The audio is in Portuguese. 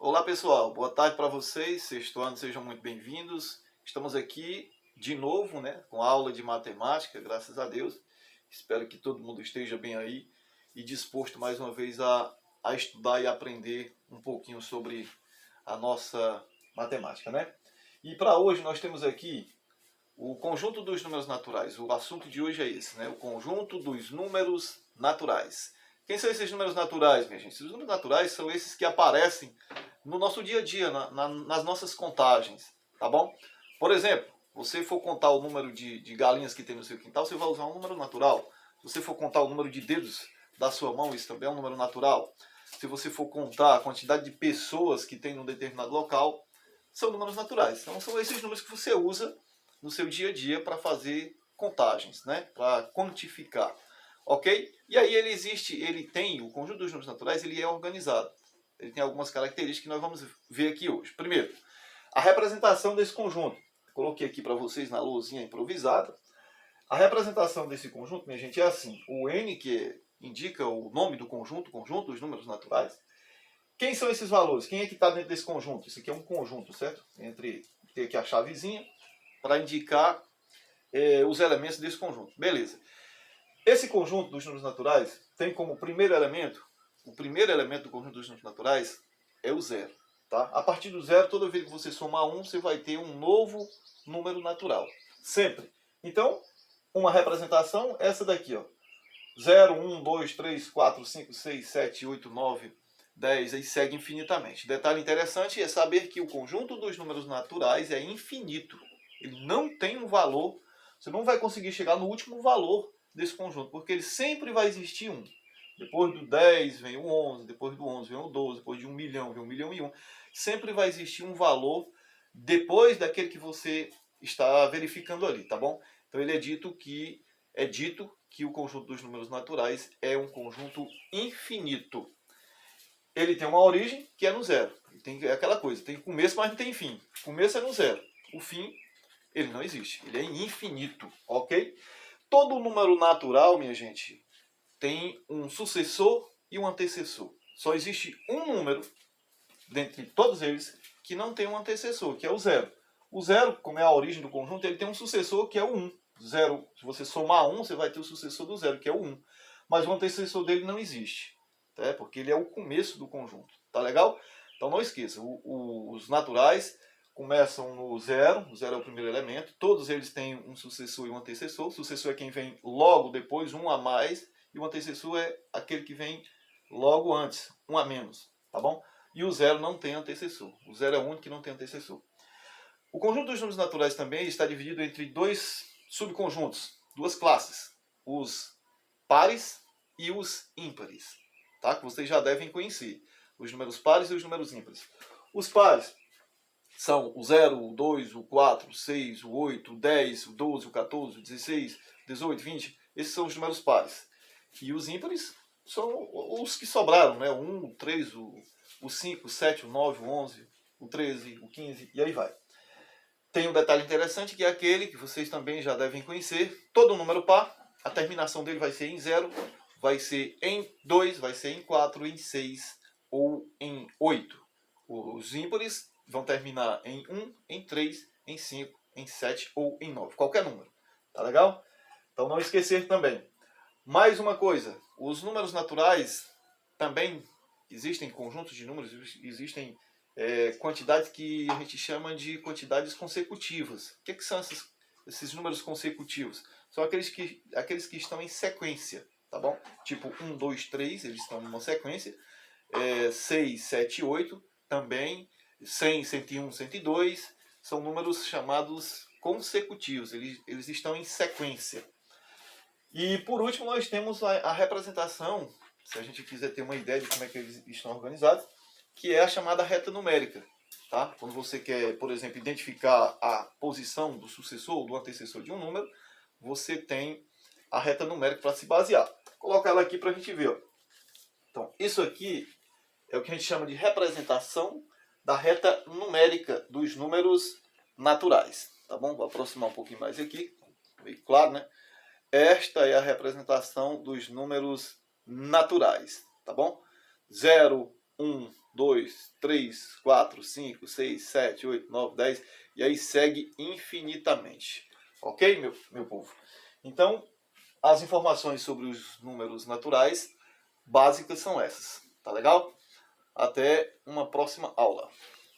Olá pessoal, boa tarde para vocês, sexto ano, sejam muito bem-vindos. Estamos aqui de novo, com a aula de matemática, graças a Deus. Espero que todo mundo esteja bem aí e disposto mais uma vez a estudar e aprender um pouquinho sobre a nossa matemática, E para hoje nós temos aqui o conjunto dos números naturais. O assunto de hoje é esse, o conjunto dos números naturais. Quem são esses números naturais, minha gente? Os números naturais são esses que aparecem no nosso dia a dia, nas nossas contagens, tá bom? Por exemplo, você for contar o número de galinhas que tem no seu quintal, você vai usar um número natural. Se você for contar o número de dedos da sua mão, isso também é um número natural. Se você for contar a quantidade de pessoas que tem num determinado local, são números naturais. Então são esses números que você usa no seu dia a dia para fazer contagens, para quantificar. Ok? E aí o conjunto dos números naturais, ele é organizado. Ele tem algumas características que nós vamos ver aqui hoje. Primeiro, a representação desse conjunto. Coloquei aqui para vocês na lousinha improvisada. A representação desse conjunto, minha gente, é assim. O N, que indica o nome do conjunto dos números naturais. Quem são esses valores? Quem é que está dentro desse conjunto? Isso aqui é um conjunto, certo? Tem aqui a chavezinha para indicar os elementos desse conjunto. Beleza. Esse conjunto dos números naturais tem como primeiro elemento, o primeiro elemento do conjunto dos números naturais é o zero. Tá? A partir do zero, toda vez que você somar um, você vai ter um novo número natural. Sempre. Então, uma representação, essa daqui. 0, 1, 2, 3, 4, 5, 6, 7, 8, 9, 10, aí segue infinitamente. Detalhe interessante é saber que o conjunto dos números naturais é infinito. Ele não tem um valor, você não vai conseguir chegar no último valor desse conjunto, porque ele sempre vai existir um. Depois do 10 vem o 11, depois do 11 vem o 12, depois de 1 milhão vem 1 milhão e 1. Sempre vai existir um valor depois daquele que você está verificando ali, tá bom? Então ele é dito que o conjunto dos números naturais é um conjunto infinito. Ele tem uma origem que é no zero. É aquela coisa, tem começo, mas não tem fim. O começo é no zero. O fim, ele não existe. Ele é infinito, ok? Todo número natural, minha gente, tem um sucessor e um antecessor. Só existe um número, dentre todos eles, que não tem um antecessor, que é o zero. O zero, como é a origem do conjunto, ele tem um sucessor que é o 1. Zero, se você somar 1, você vai ter o sucessor do zero, que é o 1. Mas o antecessor dele não existe, porque ele é o começo do conjunto. Tá legal? Então não esqueça, os naturais começam no zero, o zero é o primeiro elemento, todos eles têm um sucessor e um antecessor. O sucessor é quem vem logo depois, um a mais, e o antecessor é aquele que vem logo antes, um a menos, tá bom? E o zero não tem antecessor. O zero é o único que não tem antecessor. O conjunto dos números naturais também está dividido entre dois subconjuntos, duas classes, os pares e os ímpares, tá? Que vocês já devem conhecer, os números pares e os números ímpares. Os pares são o 0, o 2, o 4, o 6, o 8, o 10, o 12, o 14, o 16, 18, 20. Esses são os números pares. E os ímpares são os que sobraram, o 1, o 3, o 5, o 7, o 9, o 11, o 13, o 15 e aí vai. Tem um detalhe interessante que é aquele que vocês também já devem conhecer. Todo número par, a terminação dele vai ser em 0, vai ser em 2, vai ser em 4, em 6 ou em 8. Os ímpares vão terminar em 1, em 3, em 5, em 7 ou em 9. Qualquer número. Tá legal? Então não esquecer também. Mais uma coisa. Os números naturais também existem conjuntos de números, existem quantidades que a gente chama de quantidades consecutivas. O que são esses números consecutivos? São aqueles que estão em sequência. Tá bom? Tipo 1, 2, 3, eles estão numa sequência. 6, 7, 8 também. 100, 101, 102 são números chamados consecutivos, eles estão em sequência. E por último nós temos a representação, se a gente quiser ter uma ideia de como é que eles estão organizados, que é a chamada reta numérica. Tá? Quando você quer, por exemplo, identificar a posição do sucessor ou do antecessor de um número, você tem a reta numérica para se basear. Vou colocar ela aqui para a gente ver. Então, isso aqui é o que a gente chama de representação da reta numérica dos números naturais. Tá bom? Vou aproximar um pouquinho mais aqui. Meio claro, né? Esta é a representação dos números naturais. Tá bom? 0, 1, 2, 3, 4, 5, 6, 7, 8, 9, 10, e aí segue infinitamente. Ok, meu povo? Então, as informações sobre os números naturais básicas são essas. Tá legal? Até uma próxima aula.